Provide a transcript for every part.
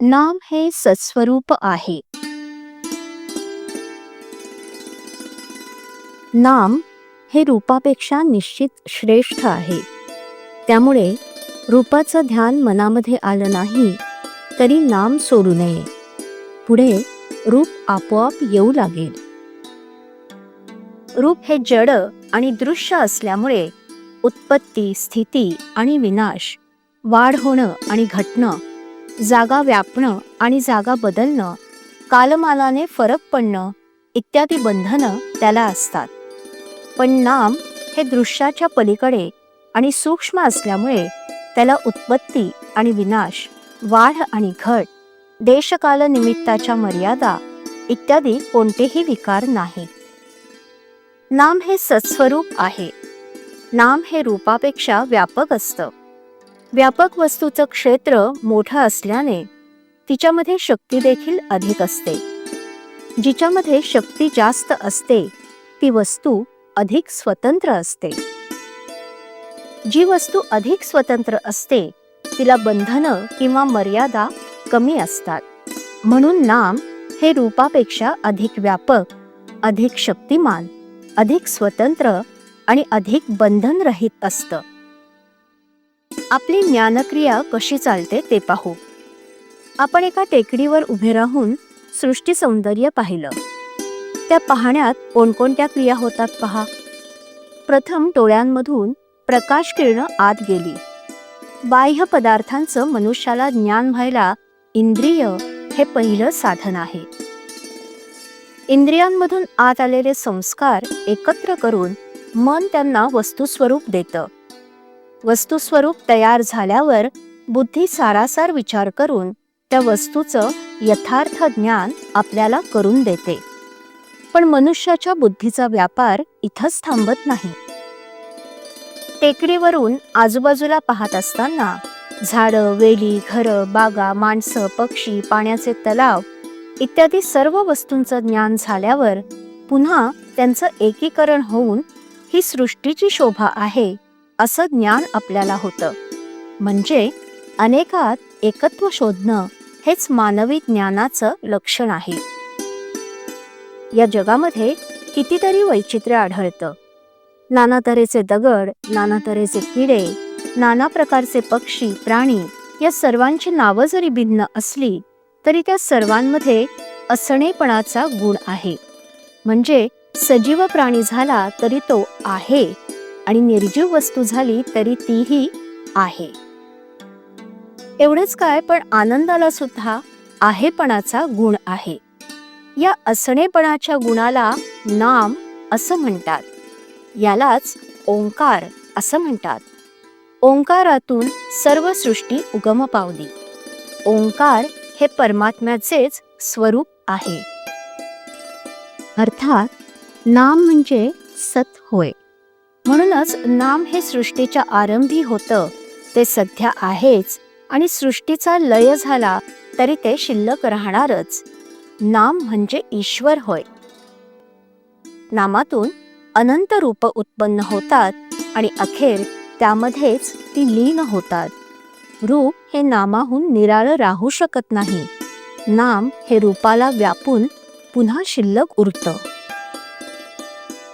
नाम हे सत्स्वरूप आहे. नाम हे रूपापेक्षा निश्चित श्रेष्ठ आहे. त्यामुळे रूपाचं ध्यान मनामध्ये आलं नाही तरी नाम सोडू नये. पुढे रूप आपोआप येऊ लागेल. रूप हे जड आणि दृश्य असल्यामुळे उत्पत्ती, स्थिती आणि विनाश, वाढ होणं आणि घटणं, जागा व्यापणं आणि जागा बदलणं, कालमानाने फरक पडणं इत्यादी बंधनं त्याला असतात. पण नाम हे दृश्याच्या पलीकडे आणि सूक्ष्म असल्यामुळे त्याला उत्पत्ती आणि विनाश, वाढ आणि घट, देशकाल निमित्ताच्या मर्यादा इत्यादी कोणतेही विकार नाहीत. नाम हे सत्स्वरूप आहे. नाम हे रूपापेक्षा व्यापक असतं. व्यापक वस्तूचं क्षेत्र मोठं असल्याने तिच्यामध्ये शक्ती देखील अधिक असते. जिच्यामध्ये शक्ती जास्त असते ती वस्तू अधिक स्वतंत्र असते. जी वस्तू अधिक स्वतंत्र असते तिला बंधनं किंवा मर्यादा कमी असतात. म्हणून नाम हे रूपापेक्षा अधिक व्यापक, अधिक शक्तिमान, अधिक स्वतंत्र आणि अधिक बंधनरहित असतं. आपली ज्ञानक्रिया कशी चालते ते पाहू. आपण एका टेकडीवर उभे राहून सृष्टी सौंदर्य पाहिलं. त्या पाहण्यात कोणकोणत्या क्रिया होतात पहा. प्रथम डोळ्यांमधून प्रकाश किरणं आत गेली. बाह्य पदार्थांचं मनुष्याला ज्ञान व्हायला इंद्रिय हे पहिलं साधन आहे. इंद्रियांमधून आत आलेले संस्कार एकत्र करून मन त्यांना वस्तुस्वरूप देतं. वस्तुस्वरूप तयार झाल्यावर बुद्धी सारासार विचार करून त्या वस्तूचं यथार्थ ज्ञान आपल्याला करून देते. पण मनुष्याच्या बुद्धीचा व्यापार इथंच थांबत नाही. टेकडीवरून आजूबाजूला पाहत असताना झाडं, वेली, घरं, बागा, माणसं, पक्षी, पाण्याचे तलाव इत्यादी सर्व वस्तूंचं ज्ञान झाल्यावर पुन्हा त्यांचं एकीकरण होऊन ही सृष्टीची शोभा आहे असं ज्ञान आपल्याला होतं. म्हणजे अनेकात एकत्व शोधणं हेच मानवी ज्ञानाचं लक्षण आहे. या जगामध्ये कितीतरी वैचित्र्य आढळतं. नाना तऱ्हेचे दगड, नाना तऱ्हेचे किडे, नाना प्रकारचे पक्षी, प्राणी या सर्वांची नावं जरी भिन्न असली तरी त्या सर्वांमध्ये असणेपणाचा गुण आहे. म्हणजे सजीव प्राणी झाला तरी तो आहे आणि निर्जीव वस्तू झाली तरी तीही आहे. एवढंच काय, पण आनंदाला सुद्धा आहेपणाचा गुण आहे. या असणेपणाच्या गुणाला नाम असं म्हणतात. यालाच ओंकार असं म्हणतात. ओंकारातून सर्व सृष्टी उगम पावली. ओंकार हे परमात्म्याचेच स्वरूप आहे. अर्थात नाम म्हणजे सत होय. म्हणूनच नाम हे सृष्टीच्या आरंभी होतं ते सध्या आहेच आणि सृष्टीचा लय झाला तरी ते शिल्लक राहणारच. नाम म्हणजे ईश्वर होय. नामातून अनंत रूप उत्पन्न होतात आणि अखेर त्यामध्येच ती लीन होतात. रूप हे नामाहून निराळं राहू शकत नाही. नाम हे रूपाला व्यापून पुन्हा शिल्लक उरतं.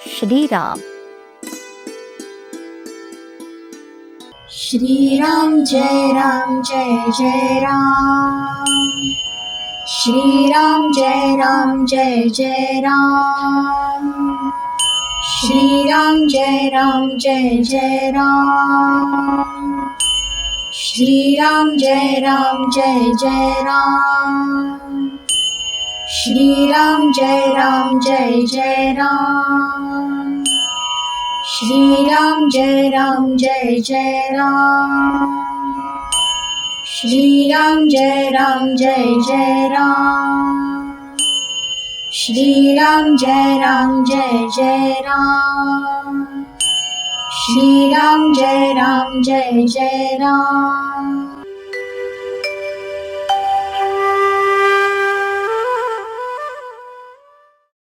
श्रीराम. श्रीराम जय राम जय जय राम. श्रीराम जय राम जय जय राम. श्रीराम जय राम जय जय राम. श्रीराम जय राम जय जय राम. श्रीराम जय राम जय जय राम. श्रीराम जय राम जय जय राम. श्रीराम जय राम जय जय राम. श्रीराम जय राम जय जय राम. श्रीराम जय राम जय जय राम.